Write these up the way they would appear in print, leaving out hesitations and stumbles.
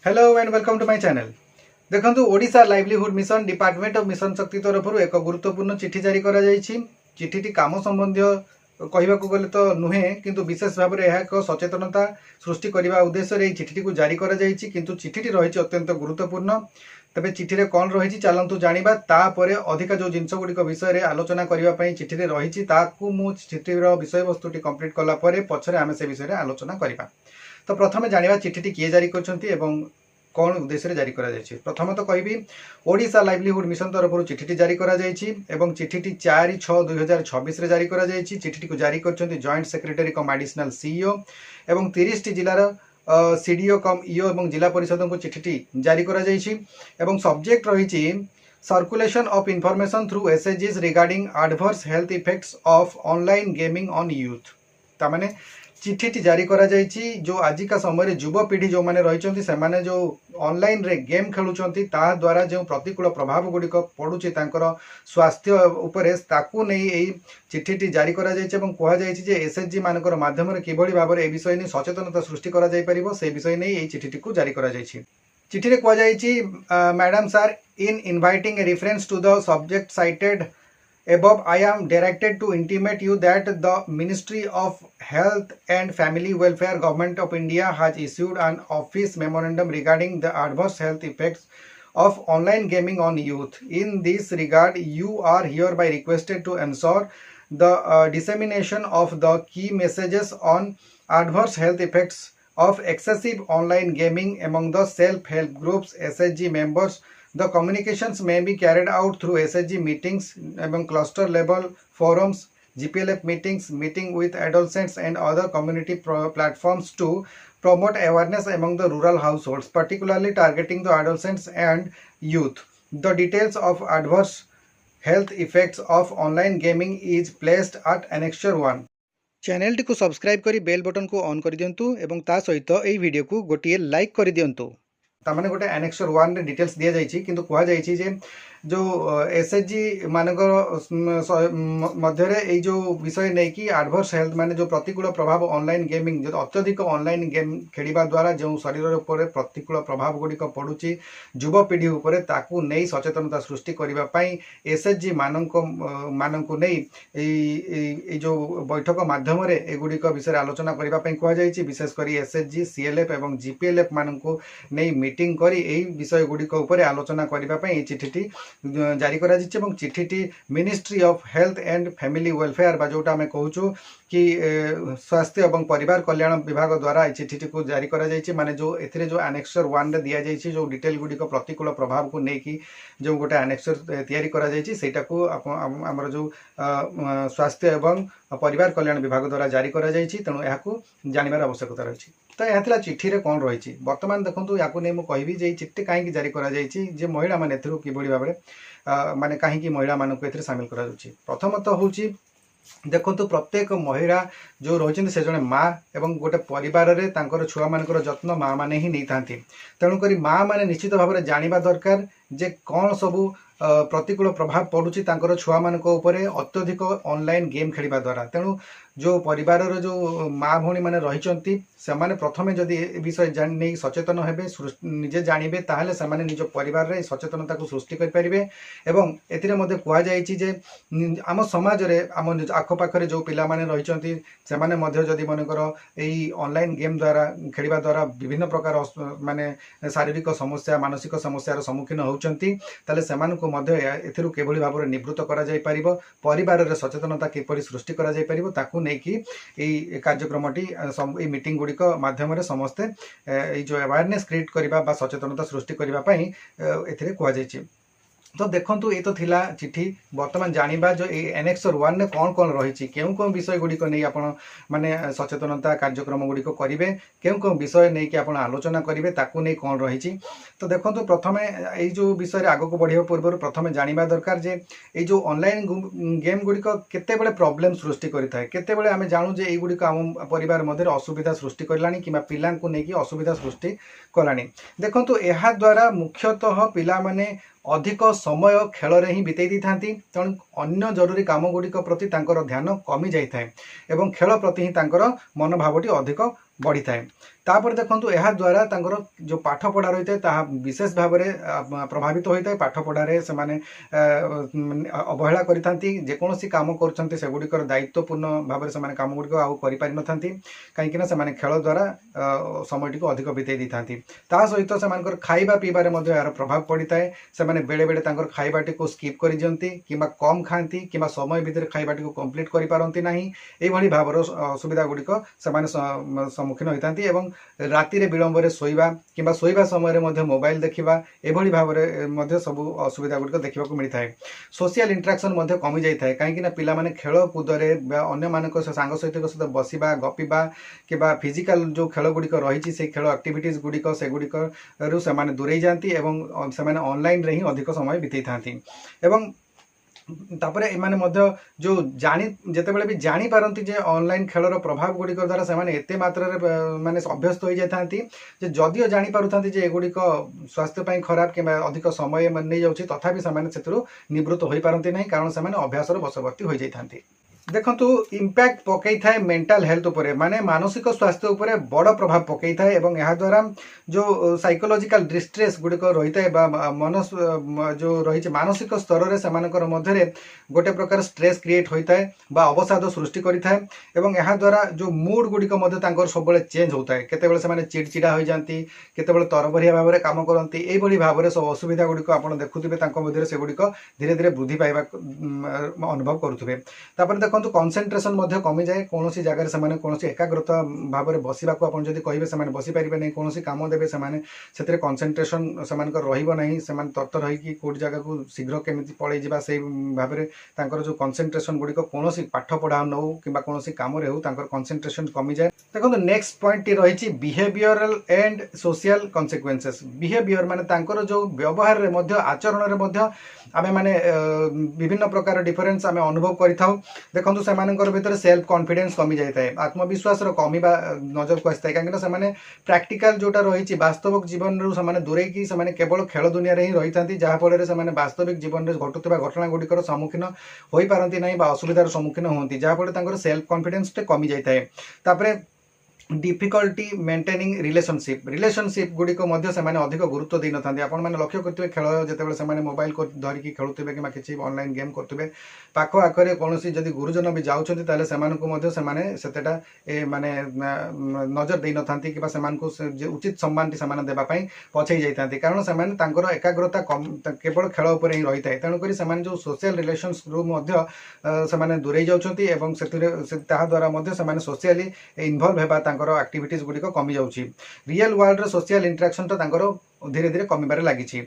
Hello and welcome to my channel. देखंतु Odisha livelihood mission department of mission Shakti तरफ एक गुरुत्वपूर्ण चिठी जारी करा जायछि। चिठीटी काम संबंधी कहबाकू गले तो नुहे किंतु विशेष भाव में एक सचेतनता सृष्टि करने उद्देश्य चिठी को जारी करा जायछि। किंतु चिठीटी रही अत्यंत गुरुत्वपूर्ण। तबे चिठी रे कौन रही चलतु जानिबा तापरे अधिक जो जिनस गुड़िक विषय आलोचना करने चिठी रे रही ताकू मु चिठीर विषय वस्तुटी कंप्लीट कला पछरे आमे से विषय आलोचना करबा। तो प्रथमे जानिबा चिठीटी किए जारी करछंती एवं कौन उद्देश्य जारी करा जायछि। प्रथम तो कहबी ओडिशा लाइवलीहुड मिशन तरफ चिठीटी जारी करा जायछि एवं चिठीटी 4/6/2026 रे जारी करा जायछि। चिठीटी को जारी करछंती जॉइंट सेक्रेटरी कम एडिशनल सीईओ एवं 30 टी जिलार सीडीओ कम ईओ एवं जिला परिषद को चिठीटी जारी करा जायछि एवं सब्जेक्ट रहिछि सर्कुलेशन ऑफ इंफॉर्मेशन थ्रू एसएचजीज regarding adverse health effects of online gaming on youth. तामाने चिठीटी जारी करा जायछि जो आजिका समय युवपीढ़ी जो मैंने रही से माने जो ऑनलाइन रे गेम खेलुचंती ता द्वारा जो प्रतिकूल प्रभाव गुड़िक पड़ुछि तांकर स्वास्थ्य उपरे ताकू नहीं एई चिठीटी जारी करा जायछि एवं कहा जायछि जे एसएचजी मानकर माध्यम किभଳି भाबरे ए विषय नै सचेतनता सृष्टि करा जाय परिबो से विषय नै एई चिठीटी को जारी करा जायछि। चिठी रे कहा जायछि madam sir in inviting a reference to the subject cited above, I am directed to intimate you that the Ministry of Health and Family Welfare Government of India has issued an office memorandum regarding the adverse health effects of online gaming on youth. In this regard, you are hereby requested to ensure the dissemination of the key messages on adverse health effects of excessive online gaming among the self-help groups, SHG members. The communications may be carried out through SHG meetings and cluster level forums, GPLF meetings, meeting with adolescents and other community platforms to promote awareness among the rural households, particularly targeting the adolescents and youth. The details of adverse health effects of online gaming is placed at Annexure 1. Channel T को subscribe करी bell button को on कर दियंतु एवं ता सहित एई video को गोटिए like कर दियंतु। तामाने गोटे एनेक्सर 1 रे डिटेल्स दिया जायछि किंतु कहा जायछि जे जो एसएचजी मानकर मध्य ए जो विषय नहीं कि एडवर्स हेल्थ माने जो प्रतिकूल प्रभाव ऑनलाइन गेमिंग जो अत्यधिक ऑनलाइन गेम खेलिबा द्वारा जो शरीर उपर प्रतिकूल प्रभाव गुड़िक पड़ुछि युवपीढ़ी उपर ताकू नहीं सचेतनता सृष्टि करबा पई एसएचजी माननको नहीं जो बैठक माध्यम रे एगुड़िक विषय आलोचना करबा पई कहा जायछि। विशेष करी एसएचजी सीएलएफ एवं जीपीएलएफ माननको नहीं मीटिंग करी एई विषय गुड़िक उपर आलोचना करबा पई चिठीटी जारी करा जिछि एवं चिठीटी ministry of health and family welfare बा जोटा हमें कहूछु कि स्वास्थ्य एवं परिवार कल्याण विभाग द्वारा चिठीटी को जारी करा जायछि। माने जो एथिरे जो एनेक्सर 1 रे दिया जायछि जो डिटेल गुडी को प्रतिकूल प्रभाव को नेकी जो गोटे एनेक्सर तैयारी करा जायछि सेटा को हमर जो स्वास्थ्य एवं परिवार कल्याण विभाग द्वारा जारी करा जायछि तेणु याकू जानिबार आवश्यकता रहिछि। तो यह चिठी रे कौन रही बर्तमान देखो या कहबी जे चिठी कहीं जारी करा जायछि जे महिला माने एथिरु किभଳି भाबरे माने कहीं महिला मानक एथिरे शामिल करा जाउछि। प्रथमतः होउछि देखो प्रत्येक महिला जो रही से जड़े माँ एवं गोटे परिवार रे तांकर छुआ मानकर जत्न माँ माने ही नहीं थांती। तेणुक माँ माने निश्चित भाव में जानिबा दरकार जे कौन सबू प्रतिकूल प्रभाव पड़ुछि तांकर छुआ मानक उपरे अत्यधिक ऑनलाइन गेम खेलिबा द्वारा। तेणु जो परिवार जो माँ भौणी माने रहिचंती सेमाने प्रथमे जदि ए विषय जानि सचेतन हेबे निजे जानिबे ताहले सेमाने निज परिवार रे सचेतनता को सृष्टि कर परिबे एवं एथिरे मध्ये कुआ जायछि जे आम समाज रे आम आख पाखरे जो पिला माने रहिचंती सेमाने मध्ये जदि मनकर एई ऑनलाइन गेम द्वारा खेलिबा द्वारा विभिन्न प्रकार माने शारीरिक समस्या मानसिक समस्यार सम्मुखीन होउचंती ताले सेमानकु मध्ये एथिरु केभଳି भाबरे निवृत्त करा जाय परिबो परिवार रे सचेतनता किपरि सृष्टि करा जाय परिबो ताकू नहीं कि एई कार्यक्रमटी ए मीटिंग गुड़िक माध्यम समस्ते जो अवेयरनेस क्रिएट करबा सचेतनता सृष्टि करबा एथिरे कहा जायछि। तो देखंतु ये तो थिला चिठी वर्तमान जानिबा जो एनेक्सर 1 ने कौन कौन रही केउ कौन विषय गुड़िक नहीं आपण माने सचेतनता कार्यक्रम गुड़िक करिवे केउ कौन विषय नहीं कि आपण आलोचना करिवे ताकू नहीं कौन रही। तो देखंतु प्रथमे ए जो विषय आगो को बढ़िया पूर्व प्रथमे जानिबा दरकार जे ए जो ऑनलाइन गेम गुड़िक केते बेले प्रॉब्लम सृष्टि करिथाय केते बेले आमे जानू जे ए गुड़िक आम परिवार मध्ये असुविधा सृष्टि करलानी किबा पिलां को नहीं कि असुविधा सृष्टि कलानी। देखंतु एहा द्वारा मुख्यतः पिला माने अधिक समय खेल ही बिताई दी था तेणु अन्य जरूरी काम गुड़िक प्रति ध्यान कमी जाए एवं खेल प्रति ही मनोभावटी अधिक बढ़ी थाए। तापर देखंतु एहा द्वारा तांकर जो पाठ पढ़ा रही है ताहा विशेष भाव में प्रभावित होता है। पाठ पढ़ारे से माने अवहेला करिथांती, जेकोसी काम करछंती से गुडिकर दायित्वपूर्ण भाव से काम गुडिक आउ करि पारि नथांती, कहीं से खेल द्वारा समय को अधिक बिताई दी थांती। ता सहित से खाइबा पीबारे मध्य यार प्रभाव पड़ी थाए। से बेले बेले तांकर खाइबाटी को स्किप करि दियंती किंबा कम खाती किंबा समय भितर खाइबाटी को कंप्लीट करि पारंती नाही। एभली भावर असुविधा गुडिक से सम्मुखीन होइथांती एवं राति रे विलंब रे सोइबा किंबा सोइबा समय रे मोबाइल देखिबा एभली भाव सब असुविधा गुडिक देखा मिलता है। सोशल इंटरेक्शन कमी जाए कहीं पिला माने खेल कूदरे अन्य मानक सांग सहित बसवा गपिबा कि फिजिकल जो खेल गुडिक रही से खेल एक्टिविटीज गुडिक से गुडिक से दूरे जाती एवं से ऑनलाइन रे ही अधिक समय बिताई थांती। एवं तापर एमाने मध्य जो जानी जेतेबेले भी जानी पारंती जे ऑनलाइन खेलर प्रभाव गुडिक द्वारा से एते मात्रा माने अभ्यस्त हो जाती जे जदिओ जानी पारुथांती जे एगुडिक स्वास्थ्य पई खराब कि अधिक समय नहीं जाउछि तथापि से निवृत्त हो पारंती नहीं, कारण से अभ्यासर बशवर्ती हो जाती। देखंतु इम्पैक्ट पकई थाए मेंटल हेल्थ उपरे माने मानसिक स्वास्थ्य उपरे बड़ प्रभाव पकई थाए एवं यह द्वारा जो साइकोलॉजिकल डिस्ट्रेस गुडिक रही थाए मन जो रही मानसिक स्तर रे सेमानकर मध्यरे गोटे प्रकार स्ट्रेस क्रिएट होता है बा अवसाद सृष्टि करिथाए एवं यह द्वारा जो मूड गुडिक मध्य तांकर सब चेंज होता है। केतेबेले से चिड़चिड़ा हो जाती, केतेबेले तरबरिया भाव में काम करती, एभली भाव में सब असुविधा गुडिक आपण देखुथिबे तांको मध्यरे से गुडिक धीरे धीरे वृद्धि पाइबा अनुभव करुथिबे। तापर देखंतु कंसंट्रेशन मध्य कमी जाए, कौन सी जगह से कौन एकाग्रता भाव में बसवा को आपन जदि कहिबे से बसी पारिबे नहीं, कौन काम देबे से कंसंट्रेशन से रहिबो नहीं, से तत्तर होइकी कोड जगह को शीघ्र केमिति पळै जिबा से भाव में तांकर जो कंसंट्रेशन गुडिक कौन पाठ पढ़ा नौ कि कौन काम रे हो तांकर कंसंट्रेशन कमी जाए। देखो नेक्स्ट पॉइंट रही behavioural and social consequences. Behaviour माने तांकर जो व्यवहार रे मध्य आचरण रे मध्य आमे माने विभिन्न प्रकार डिफरेंस आमे अनुभव करिथाउ। देखो से भीतर सेल्फ कॉन्फिडेंस कमी जाए, आत्मविश्वास कमिबा नजर को आसता है, कहीं से प्रैक्टिकल जोटा रही वास्तविक जीवन रू से दूरे की से केवल खेल दुनिया रे ही रही था, जहाँफल से वास्तविक जीवन में घटुवा घटना गुडिकर सम्मुखीन हो पारती नहीं असुविधार सम्मुखीन होती, जहाँफल सेल्फ कॉन्फिडेंस कमी जाए। डिफिकल्टी मेंटेनिंग रिलेशनशिप गुडिक से अधिक गुरुत्व दे ना। आपण मैंने लक्ष्य करेंगे खेल जितेबाला से मोबाइल को धरिकी खेलुवे कि किसी ऑनलाइन गेम करुवे, पाख आखरे कौन जदि गुरुजन भी जाऊँच से माने नजर दे ना कि उचित सम्मान से देवाई पछई जाती, कारण से एकाग्रता केवल खेल उपर ही रही है। तेणुक जो सोशल रिलेशन्स रू से दूरे जाता द्वारा से सोशली इनवल्व होगा एक्टिविटीज गुडिक कमी जाउछि। रियल वर्ल्ड रो सोशल इंटरेक्शन तो धीरे धीरे कमिबारे लागिछि।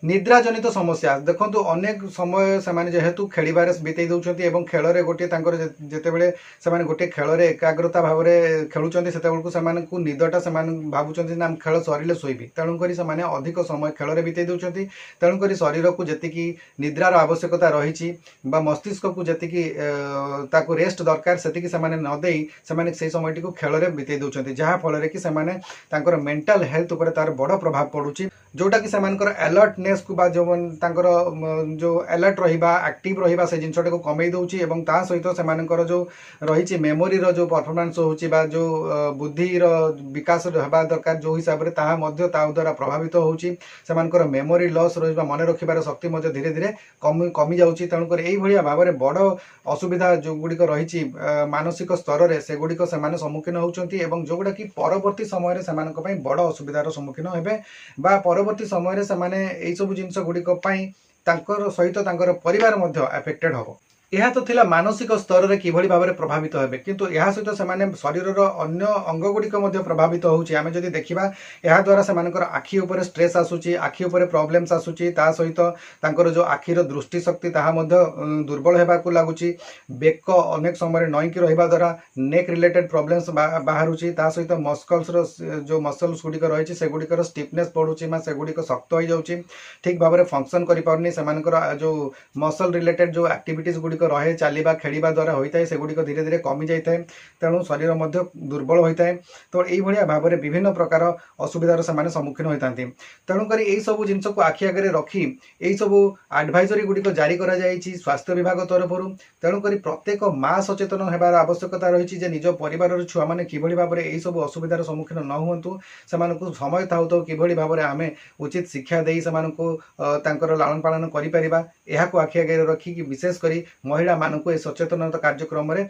निद्रा जनित समस्या देखो अनेक समय से जेहेतु खेलबारे बीतई दौरान एवं खेल गोटे जितेबले से गोटे खेल एकाग्रता भाव में खेलुंट से निदटा से भावुं ना खेल सरिले शोबी, तेणुक से अधिक समय खेल बीतई दौरान। तेणुक शरीर को जी निद्रार आवश्यकता रही मस्तिष्क को जी रेस्ट दरकार से नदे से समय को खेल बीतई दौरान, जहाँफल कि मेंटल हेल्थ उपर तार बड़ प्रभाव पड़ुछि, जोटा कि अलर्टनेस को जो जो अलर्ट रहिबा एक्टिव रहिबा से जिनसटे को कमई दउछि एवं ता सहित से जो रही मेमोरी रो जो परफॉर्मेंस होछि बा जो बुद्धि रो विकास हेबा दरकार जो हिसाब रे ताहा मध्य ता द्वारा प्रभावित होछि। सेमानकर मेमोरी लॉस रहिबा मन रखिबार शक्ति मध्य धीरे धीरे कमी जाउछि। तेणुकर एई भलिया भाव में बड़ असुविधा जो गुडिक रही मानसिक स्तर रे से गुडिक से सम्मुखीन होउछंती एवं जोगुडा कि परवर्ती समय रे सेमानक पई बड़ असुविधार सम्मुखीन हेबे बा परवर्ती समय रे सेमाने एई सब जिनस गुडिक पई तांकर सहित तांकर परिवार मध्य अफेक्टेड होबो। यह तो थिला मानसिक स्तर रे किभली भाव में प्रभावित हेबे, किंतु यह सहित से शरीर अन्य अंग गुडिक मध्य प्रभावित होउछि। आमे जदि देखिबा यह द्वारा से आखि उपर स्ट्रेस आसुछि, आखि उपर प्रॉब्लम्स आसुछि, ता सहित तांकर जो आखिर दृष्टि शक्ति ताहा मध्य दुर्बल हेबा को लागुछि। बेक अनेक समय नईकी रहिबा द्वारा नेक रिलेटेड प्रॉब्लम्स बाहरुछि, ता सहित मस्कल्स रो जो मसल्स गुडिक रहिछि से गुडिकर स्टिफनेस पडुछि मा से गुडिक शक्त हो जाउछि, ठीक भाव में फंक्शन करि पारनी। सेमानकर जो मसल रिलेटेड जो एक्टिविटीज गुडिक रहे चलवा खेलिबा द्वारा होता है सेगुड़िक धीरे धीरे कमी जाए तेणु शरीर मध्य दुर्बल होता है तो यही भाव में विभिन्न प्रकार असुविधार से सम्मुखीन होता तेणुक यही सब जिनस को आखि आगे रखी यही सब एडवाइजरी गुड़िक जारी करा जायछि स्वास्थ्य विभाग तरफ तेणुक प्रत्येक माँ सचेतन होबार आवश्यकता रही निज परिवार छुआ मैंने किभली भाव में यही सब असुविधार सम्मुखीन न हुंतु से समय थाउ तो किभली भाव में आमे उचित शिक्षा दे से लालन पालन करिपरिबा एहाको आखि आगे रखी विशेषकर महिला मानक ए सचेतनता कार्यक्रम में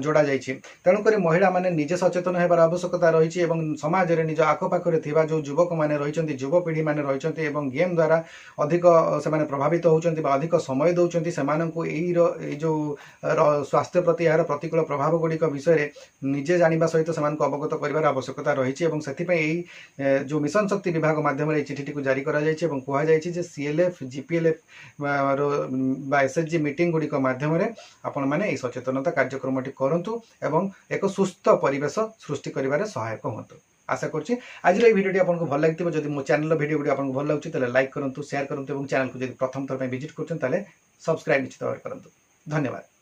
जोड़ा जाइछि तेणुक महिला माने निजे सचेतन होबार आवश्यकता रही समाज में निज आखपाखे थिबा जो युवक मैंने रही युवपीढ़ी मैंने रही गेम द्वारा अधिक से प्रभावित होती अधिक समय दौरान से जो स्वास्थ्य प्रति यार प्रतिकूल प्रभाव गुड़िक विषय निजे जाना सहित से अवगत कर आवश्यकता रही से जो मिशन शक्ति विभाग माध्यम चिठी जारी कहुई सीएलएफ जीपीएलएफ एसएचजी मीटिंग गुड़िक माध्यम आपण मैंने सचेतनता कार्यक्रम करूँ एवं एक सुस्थ परिवेश सृष्टि कर सहायक हूँ आशा करुँची आज भिडियो आपको भल लगी जब मो चैनल भिडियो गुड़ी आपको भल लगे लाइक करूँ शेयर करूँ चैनल को जब प्रथम थर विजिट कर सब्सक्राइब निश्चित भाव करूँ धन्यवाद।